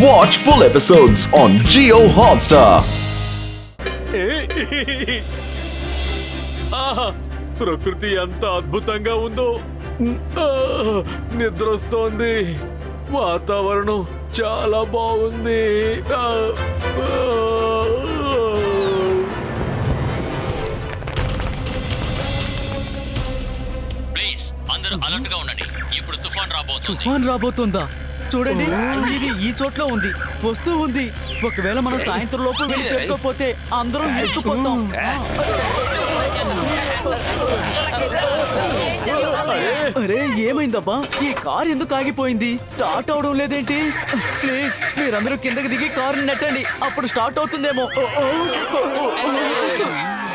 Watch full episodes on Jio Hotstar. ప్రకృతి ఎంత అద్భుతంగా ఉందో. నిద్రొస్తోంది. వాతావరణం చాలా బాగుంది. ప్లీజ్ అందరూ అలర్ట్ గా ఉండండి. ఇప్పుడు తుఫాన్ రాబోతుందా? చూడండి, ఇది ఈ చోట్ల ఉంది, వస్తూ ఉంది. ఒకవేళ మనం సాయంత్రం లోపు వెళ్ళి చేరుకోపోతే అందరం ఇరుక్కుపోతాం. అరే ఏమైందబ్బా? ఈ కార్ ఎందుకు ఆగిపోయింది? స్టార్ట్ అవడం లేదేంటి? ప్లీజ్ మీరందరూ కిందకి దిగి కారుని నెట్టండి, అప్పుడు స్టార్ట్ అవుతుందేమో.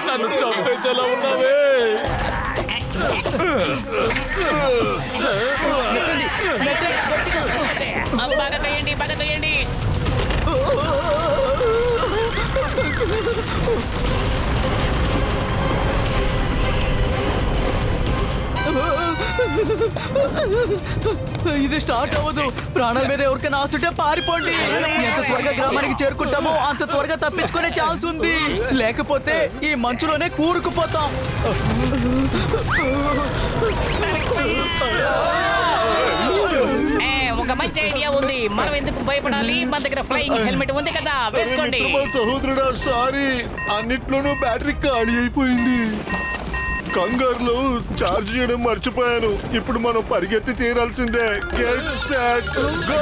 నన్ను చంపేసేలా ఉన్నావే. బాగా తోయండి. ఇది స్టార్ట్ అవ్వదు. ప్రాణాల మీద ఎవరికైనా ఆసుంటే పారిపోండి. ఎంత త్వరగా గ్రామానికి చేరుకుంటామో అంత త్వరగా తప్పించుకునే ఛాన్స్ ఉంది. లేకపోతే ఈ మంచులోనే కూరుకుపోతాం. ఒక మంచి ఐడియా ఉంది. మనం ఎందుకు భయపడాలి? మన దగ్గర ఫ్లైయింగ్ హెల్మెట్ ఉంది కదా, వేసుకోండి. సహోదరుడా, సారీ, అన్నిట్లోనూ బ్యాటరీ ఖాళీ అయిపోయింది. కంగారులో ఛార్జ్ చేయడం మర్చిపోయాను. ఇప్పుడు మనం పరిగెత్తి తీరాల్సిందే. Get set go.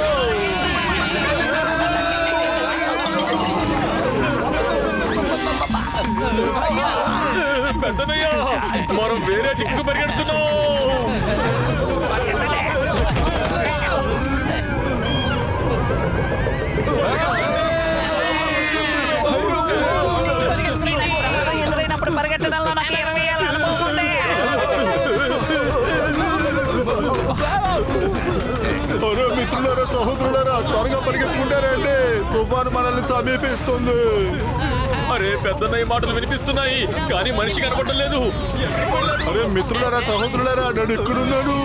పెద్దనయ్య, మనం వేరే దిక్కు పరిగెడుతున్నాం. మిత్రులారా, సహోదరులారా, త్వరగా పరిగెత్తుకుంటారండి. తుఫాను మనల్ని సమీపిస్తుంది. అరే పెద్దన్నయ్య మాటలు వినిపిస్తున్నాయి, కానీ మనిషి కనపడడం లేదు. అరే మిత్రులారా, సహోదరులారా, నేను ఇక్కడున్నాను.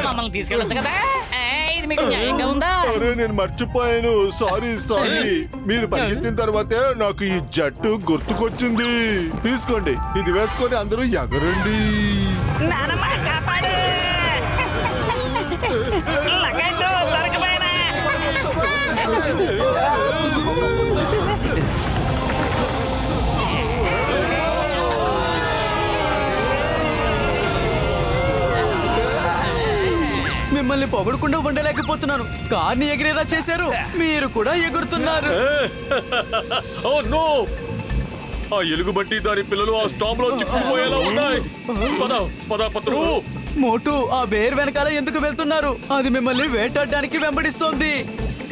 మమ్మల్ని తీసుకెళ్ళొచ్చు కదా, ఇది మీకు న్యాయంగా ఉందా? అరే నేను మర్చిపోయాను. సారీ. మీరు పరిగెత్తిన తర్వాతే నాకు ఈ జట్టు గుర్తుకొచ్చింది. తీసుకోండి, ఇది వేసుకొని అందరూ ఎగరండి. మిమ్మల్ని పొగడకుండా ఉండలేకపోతున్నాను. కార్ని ఎగిరేలా చేశారు, మీరు కూడా ఎగురుతున్నారు. Oh no! ఆ ఎలుగుబట్టి దాని పిల్లలు ఆ స్టామ్ లో చిక్కుపోయేలా ఉన్నాయి. పద పత్రు. మోటు, ఆ బేర్ వెనకాల ఎందుకు వెళ్తున్నారు? అది మిమ్మల్ని వేటాడడానికి వెంబడిస్తోంది,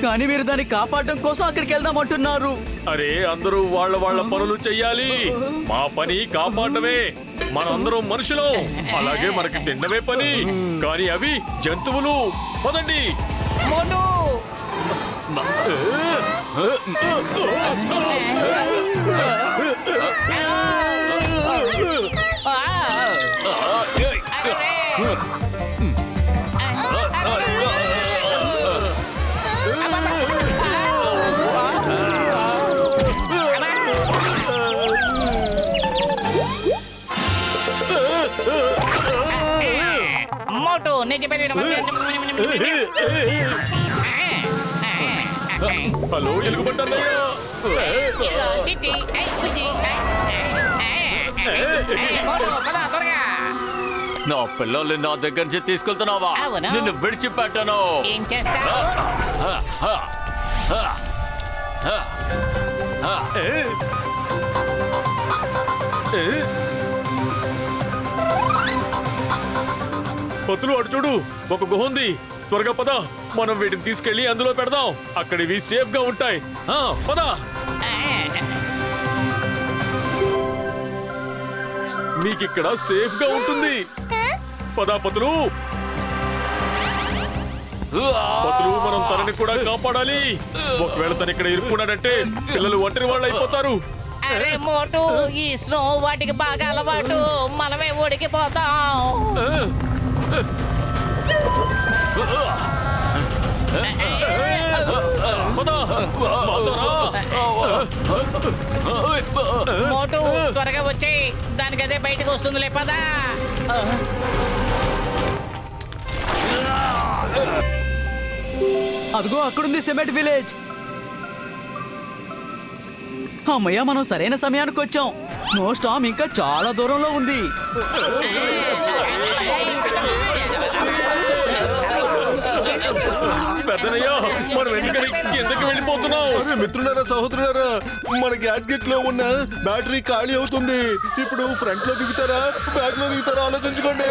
కానీ మీరు దాన్ని కాపాడడం కోసం అక్కడికి వెళ్దామంటున్నారు. అరే అందరూ వాళ్ళ పనులు చెయ్యాలి. మా పని కాపాడమే. మనందరం మనుషులు, అలాగే మనకి తిన్నవే పని. కానీ అవి జంతువులు. పదండి. మోటు, హలో ఎలుగుబట్టన్నయ్య. నా పిల్లల్ని నా దగ్గర నుంచి తీసుకెళ్తున్నావా? నిన్ను విడిచిపెట్టాను. ఏం చేస్తావు? పత్తులు అటు చూడు, ఒక గుహ ఉంది. త్వరగా పద, మనం వీటిని తీసుకెళ్లి అందులో పెడదాం. అక్కడివి సేఫ్ గా ఉంటాయి. పద. మీకిక్కడ సేఫ్ గా ఉంటుంది. పద పత్తులు. మనం తనని కూడా కాపాడాలి. ఒకవేళ తను ఇక్కడ ఇరుక్కున్నాడంటే పిల్లలు ఒంటరి వాళ్ళు అయిపోతారు. అరే మోటు, ఈ స్నో వాటికి బాగా అలవాటు. మనమే ఉడికిపోతాం. మోటు త్వరగా వచ్చి దానికి అదే బయటకు వస్తుందిలే పదా. అదిగో అక్కడుంది సిమెంట్ విలేజ్. అమ్మయ్య, మనం సరైన సమయానికి వచ్చాం. స్నో స్టామ్ ఇంకా చాలా దూరంలో ఉంది. పెద్దనయ్య, మనం ఎందుకని కిందకి వెళ్ళిపోతున్నాం? అరే మిత్రులారా, సహోదరులారా, మన గ్యాడ్జెట్ లో ఉన్న బ్యాటరీ ఖాళీ అవుతుంది. ఇప్పుడు ఫ్రంట్ లో దిగుతారా, బ్యాక్ లో దిగుతారా ఆలోచించుకోండి.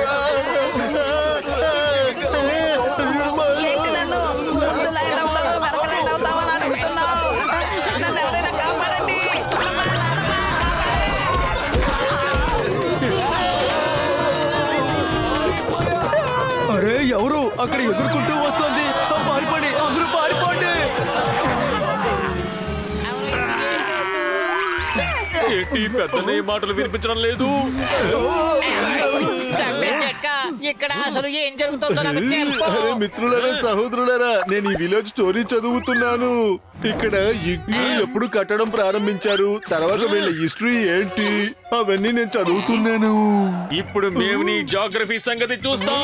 అరే, ఎవరు అక్కడ ఎగురుకుంటూ వస్తుంది? పారిపోండి, అందరూ పారిపోండి. ఏంటి పెద్దనయ్య మాటలు వినిపించడం లేదు? ఇక్కడ అసలు ఏం జరుగుతుందో నాకు చెప్పు. అరే మిత్రులారా, సహోదరులారా, నేను ఈ విలేజ్ స్టోరీ చదువుతున్నాను. ఇక్కడ ఇగ్లూ ఎప్పుడు కట్టడం ప్రారంభించారు, తర్వాత వీళ్ళ హిస్టరీ ఏంటి, అవన్నీ నేను చదువుతున్నాను. ఇప్పుడు మేము నీ జాగ్రఫీ సంగతి చూస్తాం.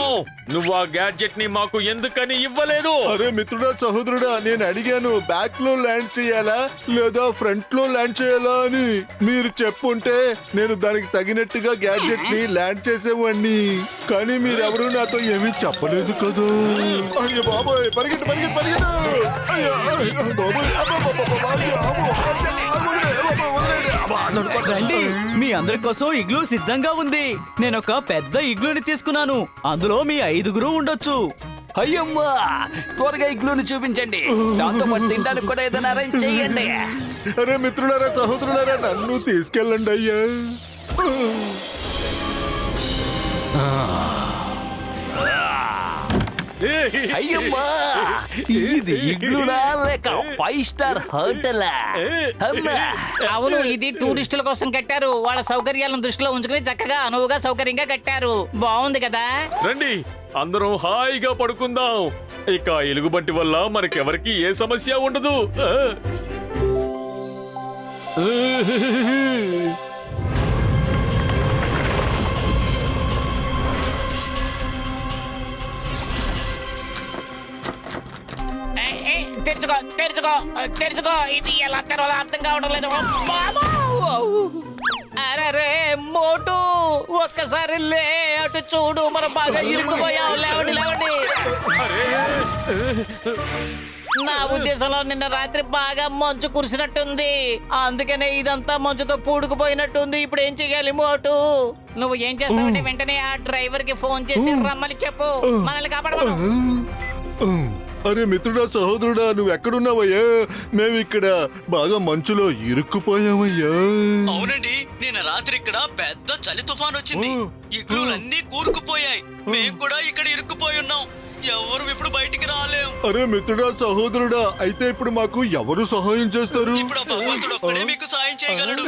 నువ్వు ఆ గ్యాడ్జెట్ ని మాకు ఎందుకని ఇవ్వలేదు? అరే మిత్రుడా, సహోదరుడా, నేను అడిగాను బ్యాక్ లో ల్యాండ్ చేయాలా లేదా ఫ్రంట్ లో ల్యాండ్ చేయాలా అని. మీరు చెప్పుంటే నేను దానికి తగినట్టుగా గ్యాడ్జెట్ ని ల్యాండ్ చేసేవాడిని. కానీ మీరెవరూ నాతో ఏమీ చెప్పలేదు కదా. అయ్యో బాబోయ్, పరిగెట్టు పరిగెట్టు పరిగెట్టు. అయ్యో, అయ్యో, బాబోయ్, రండి, మీ అందరి కోసం ఇగ్లూ సిద్ధంగా ఉంది. నేను ఒక పెద్ద ఇగ్లూని తీసుకున్నాను. అందులో మీ 5గురు ఉండొచ్చు. అయ్యమ్మా, త్వరగా ఇగ్లూని చూపించండి. దాంతో పాటు తినడానికి కూడా ఏదైనా అరేంజ్ చేయండి. అరే మిత్రులారా, సహోదరులారా, నన్ను తీసుకెళ్ళండి అయ్యా. అయ్యమ్మా, ఇది ఇగ్లూనా లేక 5 స్టార్ హోటలా? అమ్మా, అవును, ఇది టూరిస్టుల కోసం కట్టారు. వాళ్ళ సౌకర్యాలను దృష్టిలో ఉంచుకుని చక్కగా అనువుగా సౌకర్యంగా కట్టారు. బాగుంది కదా. రండి, అందరం హాయిగా పడుకుందాం. ఇక ఎలుగుబంటి వల్ల మనకెవరికి ఏ సమస్య ఉండదు. తెరుచుకో తెరుచుకో తెరుచుకో. ఇది ఎలా తెరవాలో అర్థం కావడం లేదు. అరే మోటు, ఒక్కసారి లే, అటు చూడు, మనం బాగా ఇరుక్కుపోయాం. లేవండి లేవండి. నా ఉద్దేశంలో నిన్న రాత్రి బాగా మంచు కురిసినట్టుంది. అందుకనే ఇదంతా మంచుతో పూడుకుపోయినట్టుంది. ఇప్పుడు ఏం చెయ్యాలి మోటు? నువ్వు ఏం చేస్తావంటే వెంటనే ఆ డ్రైవర్ కి ఫోన్ చేసి రమ్మని చెప్పు, మనల్ని కాపాడమను. అరే మిత్రుడా, సహోదరుడా, నువ్వు ఎక్కడున్నావయ్యా? మేము ఇక్కడ బాగా మంచులో ఇరుక్కుపోయామయ్యా. అవునండి, నిన్న రాత్రి ఇక్కడ పెద్ద చలి తుఫాన్ వచ్చింది. ఇగ్లూలన్నీ కూరుకుపోయాయి. మేము కూడా ఇక్కడ ఇరుక్కుపోయి ఉన్నాం. ఎవరు ఇప్పుడు బయటికి రాలేం. అరే మిత్రుడా, సహోదరుడా, అయితే ఇప్పుడు మాకు ఎవరు సహాయం చేస్తారు? ఇప్పుడు ఆ భగవంతుడు ఒక్కడే మీకు సాయం చేయగలడు.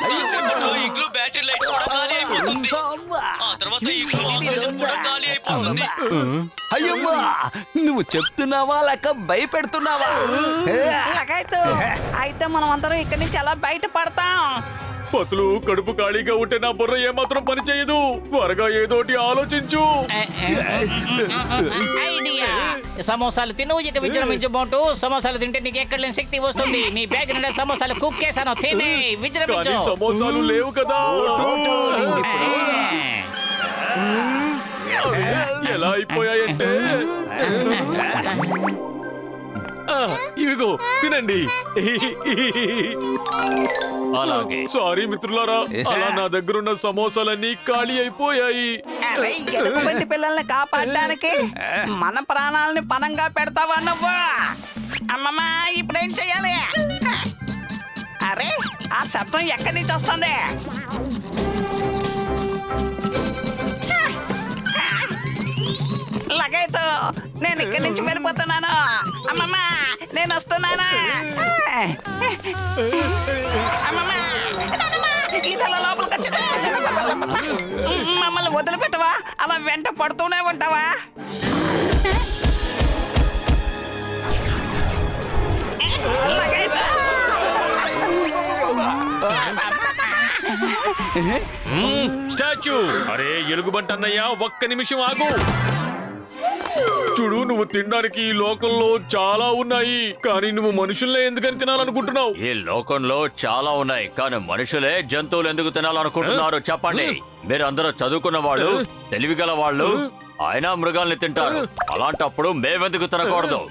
కాసేపట్లో ఇగ్లూ బ్యాటరీ లైట్ కూడా ఖాళీ అయిపోతుంది. ఆ తర్వాత ఇగ్లూ ఆక్సిజన్ కూడా ఖాళీ అయిపోతుంది. అయ్యమ్మా, నువ్వు చెప్తున్నావా లేక భయపెడుతున్నావా? అయితే మనం అందరం ఇక్కడి నుంచి ఎలా బయటపడతాం? పతులు, కడుపు ఖాళీగా ఉంటే నా బుర్ర ఏమాత్రం పని చేయదు. త్వరగా ఏదోటి ఆలోచించు. ఐడియా. సమోసాలు తిను, ఇక విజృంభించు మోటు. సమోసాలు తింటే నీకు ఎక్కడ లేని శక్తి వస్తుంది. నీ బ్యాగ్ నుండి సమోసాలు కుక్ చేశాను, తినే విజృంభించు. కానీ సమోసాలు లేవు కదా. ఎలా అయిపోయాయంటే, ఇవిగో తినండి. అలాగే. సారీ మిత్రులారా, అలా నా దగ్గరున్న సమోసాలన్నీ ఖాళీ అయిపోయాయి. అరే, ఎలుగుబంటి పిల్లల్ని కాపాడడానికి మన ప్రాణాలని పణంగా పెడతావా నువ్వు? అమ్మమ్మా, ఇప్పుడేం చెయ్యాలి? అరే, ఆ శబ్దం ఎక్కడి నుంచి వస్తుంది? లగైతు, నేను ఇక్కడి నుంచి వెళ్ళిపోతున్నాను. అమ్మమ్మ, నేను వస్తున్నాను. అమ్మమ్మ, ఇదలా లోపలికి వచ్చింది. మమ్మల్ని వదిలిపెట్టవా? అలా వెంట పడుతూనే ఉంటావా? స్టాచ్యూ అరే ఎలుగుబంటి అన్నయ్య ఒక్క నిమిషం ఆగు. చూడు, నువ్వు తినడానికి ఈ లోకంలో చాలా ఉన్నాయి, కానీ నువ్వు మనుషుల్నే ఎందుకని తినాలనుకుంటున్నావు? ఈ లోకంలో చాలా ఉన్నాయి, కానీ మనుషులే జంతువులు ఎందుకు తినాలనుకుంటున్నారు చెప్పండి. మీరు అందరూ చదువుకున్న వాళ్ళు, తెలివిగల వాళ్ళు, అయినా మృగాల్ని తింటారు. అలాంటప్పుడు మేమెందుకు తినకూడదు?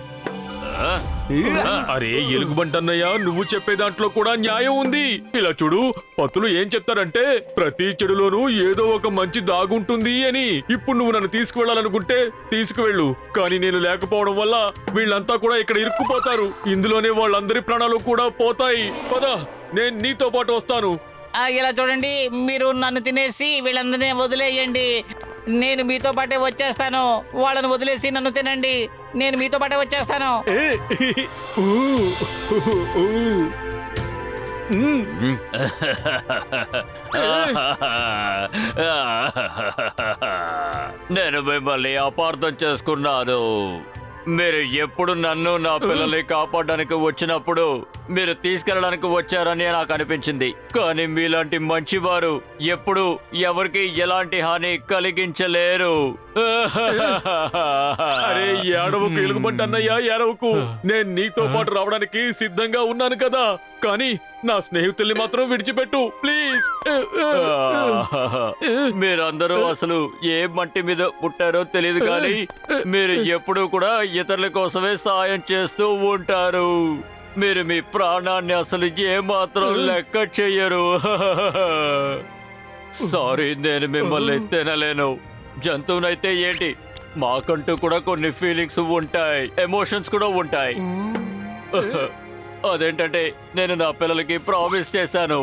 అరే ఎలుగుబంటి అన్నయ్య, నువ్వు చెప్పే దాంట్లో కూడా న్యాయం ఉంది. ఇలా చూడు, పతులు ఏం చెప్తారంటే ప్రతి చెడులోనూ ఏదో ఒక మంచి దాగుంటుంది అని. ఇప్పుడు నువ్వు నన్ను తీసుకువెళ్ళాలనుకుంటే తీసుకువెళ్ళు, కానీ నేను లేకపోవడం వల్ల వీళ్ళంతా కూడా ఇక్కడ ఇరుక్కుపోతారు. ఇందులోనే వాళ్ళందరి ప్రాణాలు కూడా పోతాయి. పద, నేను నీతో పాటు వస్తాను. ఇలా చూడండి, మీరు నన్ను తినేసి వీళ్ళందరినీ వదిలేయండి. నేను మీతో పాటే వచ్చేస్తాను. వాళ్ళని వదిలేసి నన్ను తినండి, నేను మీతో పాటే వచ్చేస్తాను. నేను మిమ్మల్ని అపార్థం చేసుకున్నాను. మీరు ఎప్పుడు నన్ను నా పిల్లల్ని కాపాడడానికి వచ్చినప్పుడు మీరు తీసుకెళ్ళడానికి వచ్చారని నాకు అనిపించింది, కానీ మీలాంటి మంచివారు ఎప్పుడు ఎవరికి ఎలాంటి హాని కలిగించలేరు. అరే ఏడవకు ఎలుగుబంటి అన్నయ్య, ఏడవకు. నేను నీతో పాటు రావడానికి సిద్ధంగా ఉన్నాను కదా, కానీ నా స్నేహితుల్ని మాత్రం విడిచిపెట్టు ప్లీజ్. మీరందరూ అసలు ఏ మట్టి మీద పుట్టారో తెలియదు, కానీ మీరు ఎప్పుడూ కూడా ఇతరుల కోసమే సాయం చేస్తూ ఉంటారు. మీరు మీ ప్రాణాన్ని అసలు ఏమాత్రం లెక్క చెయ్యరు. సారీ, నేను మిమ్మల్ని తినలేను. జంతువునైతే ఏంటి, మాకంటూ కూడా కొన్ని ఫీలింగ్స్ ఉంటాయి, ఎమోషన్స్ కూడా ఉంటాయి. అదేంటంటే నేను నా పిల్లలకి ప్రామిస్ చేశాను,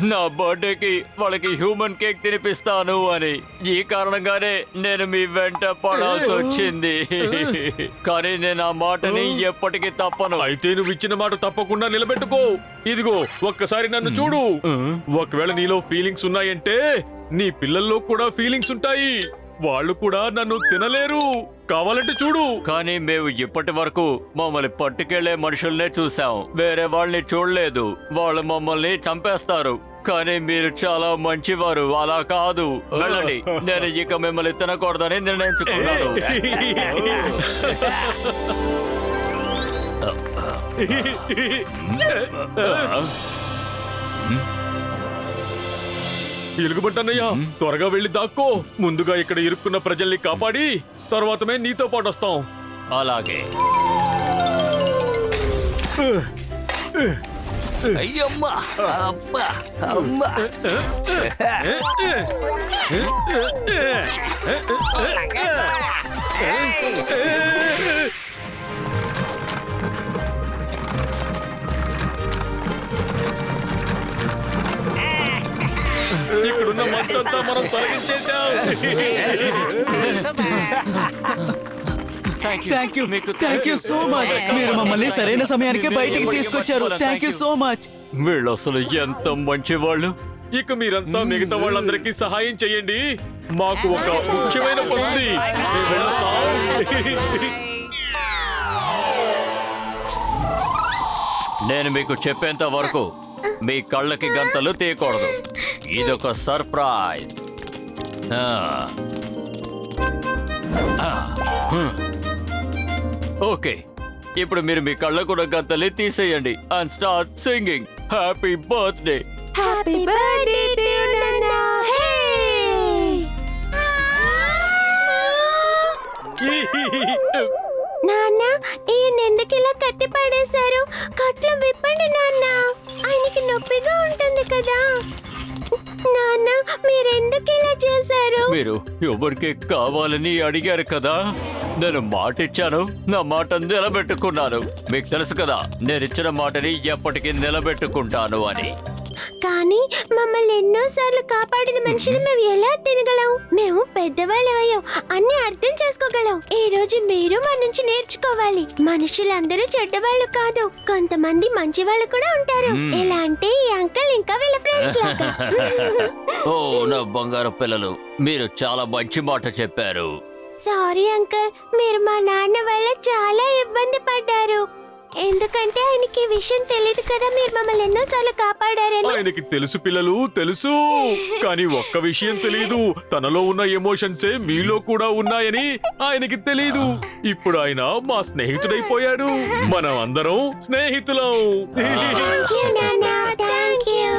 నా బర్త్డేకి వాళ్ళకి హ్యూమన్ కేక్ తినిపిస్తాను అని. ఈ కారణంగానే నేను మీ వెంట పడాల్సి వచ్చింది, కానీ నేను ఆ మాటని ఎప్పటికీ తప్పను. అయితే నువ్వు ఇచ్చిన మాట తప్పకుండా నిలబెట్టుకో. ఇదిగో ఒక్కసారి నన్ను చూడు. ఒకవేళ నీలో ఫీలింగ్స్ ఉన్నాయంటే నీ పిల్లల్లో కూడా ఫీలింగ్స్ ఉంటాయి. వాళ్ళు కూడా నన్ను తినలేరు, కావాలంటే చూడు. కానీ మేము ఇప్పటి వరకు మమ్మల్ని పట్టుకెళ్లే మనుషుల్నే చూసాం, వేరే వాళ్ళని చూడలేదు. వాళ్ళు మమ్మల్ని చంపేస్తారు, కానీ మీరు చాలా మంచివారు. అలా కాదు, వెళ్ళండి. నేను ఇక మిమ్మల్ని తినకూడదని నిర్ణయించుకున్నాను. ఎలుగుబంటి అన్నయ్య, త్వరగా వెళ్ళి దాక్కో. ముందుగా ఇక్కడ ఇరుక్కున్న ప్రజల్ని కాపాడి తర్వాతమే నీతో పాటు వస్తాం. అలాగే. అయ్యమ్మా, అబ్బా, అమ్మా. ఇక్కడున్న మంచంతా మనం తొలగించేశాం. Thank you so much. మీరు మమ్మల్ని సరైన సమయానికి బయటికి తీసుకొచ్చారు. Thank you so much. వీళ్ళు అసలు ఎంత మంచివాళ్ళు. ఇక మీరంతా మిగతా వాళ్ళందరికీ సహాయం చేయండి. మాకు ఒక ముఖ్యమైన పని ఉంది. మేము వెళ్తాం. నేను మీకు చెప్పేంత వరకు మీ కళ్ళకి గంతలు తీయకూడదు. ఇదొక సర్ప్రైజ్. ఓకే, ఇప్పుడు మీరు మీ కళ్ళ కూడా గంతలు తీసేయండి and start singing happy birthday. Happy birthday to నాన్నా. నాన్న, ఈయన ఎందుకు ఇలా కట్టి పడేశారు? కట్లు విప్పండి నాన్న, ఆయనకి నొప్పిగా ఉంటుంది కదా. నాన్న, మీరెందుకు ఇలా చేశారు? మీరు ఎవరికి కావాలని అడిగారు కదా, నేను మాట ఇచ్చాను, నా మాట నిలబెట్టుకున్నాను. మీకు తెలుసు కదా, నేను ఇచ్చిన మాటని ఎప్పటికీ నిలబెట్టుకుంటాను అని. కానీ మమ్మల్ని ఎన్నోసార్లు కాపాడిన మనిషిని మేము ఎలా తినగలం? మేము పెద్దవాళ్ళమయ్యాం, అన్ని అర్థం చేసుకోగలం. ఒక్కళ్ళం. ఈ రోజు మీరు మన నుంచి నేర్చుకోవాలి. మనుషులందరూ చెడ్డవాళ్ళు కాదు, కొంతమంది మంచి వాళ్ళు కూడా ఉంటారు. ఎలా అంటే ఈ అంకుల్ ఇంకా వీళ్ళ ఫ్రెండ్స్ లాగా. ఓ నా బంగారు పిల్లలు, మీరు చాలా మంచి మాట చెప్పారు. సారీ అంకుల్, మీరు మా నాన్న వల్ల చాలా ఇబ్బంది పడ్డారు. ఎందుకంటే ఆయనకి ఈ విషయం తెలియదు కదా, మీరు మమ్మల్ని ఎన్నోసార్లు కాపాడారని. ఆయనకి తెలుసు పిల్లలు, తెలుసు. కానీ ఒక్క విషయం తెలియదు, తనలో ఉన్న ఎమోషన్సే మీలో కూడా ఉన్నాయని ఆయనకి తెలీదు. ఇప్పుడు ఆయన మా స్నేహితుడైపోయాడు. మనం అందరం స్నేహితులం. Thank you, నాన్న. Thank you.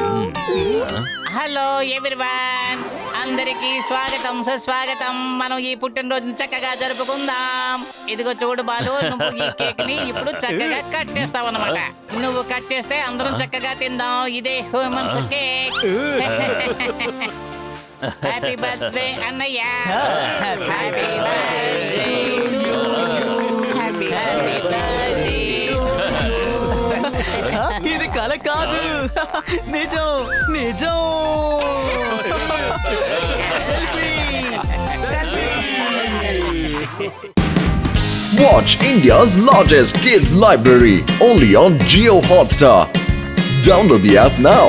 హలో ఎవ్రీవన్, అందరికి స్వాగతం సుస్వాగతం. మనం ఈ పుట్టినరోజుని చక్కగా జరుపుకుందాం. ఇదిగో చూడు బాలు, నువ్వు ఈ కేక్ ని ఇప్పుడు చక్కగా కట్ చేస్తావు అన్నమాట. నువ్వు కట్ చేస్తే అందరం చక్కగా తిందాం. ఇదే హ్యూమన్స్ కేక్. హ్యాపీ బర్త్డే అన్నయ్య. Happy birthday to you. Happy birthday. ఇది కల కాదు, నిజం నిజం. Watch India's largest kids library only on Jio Hotstar. Download the app now.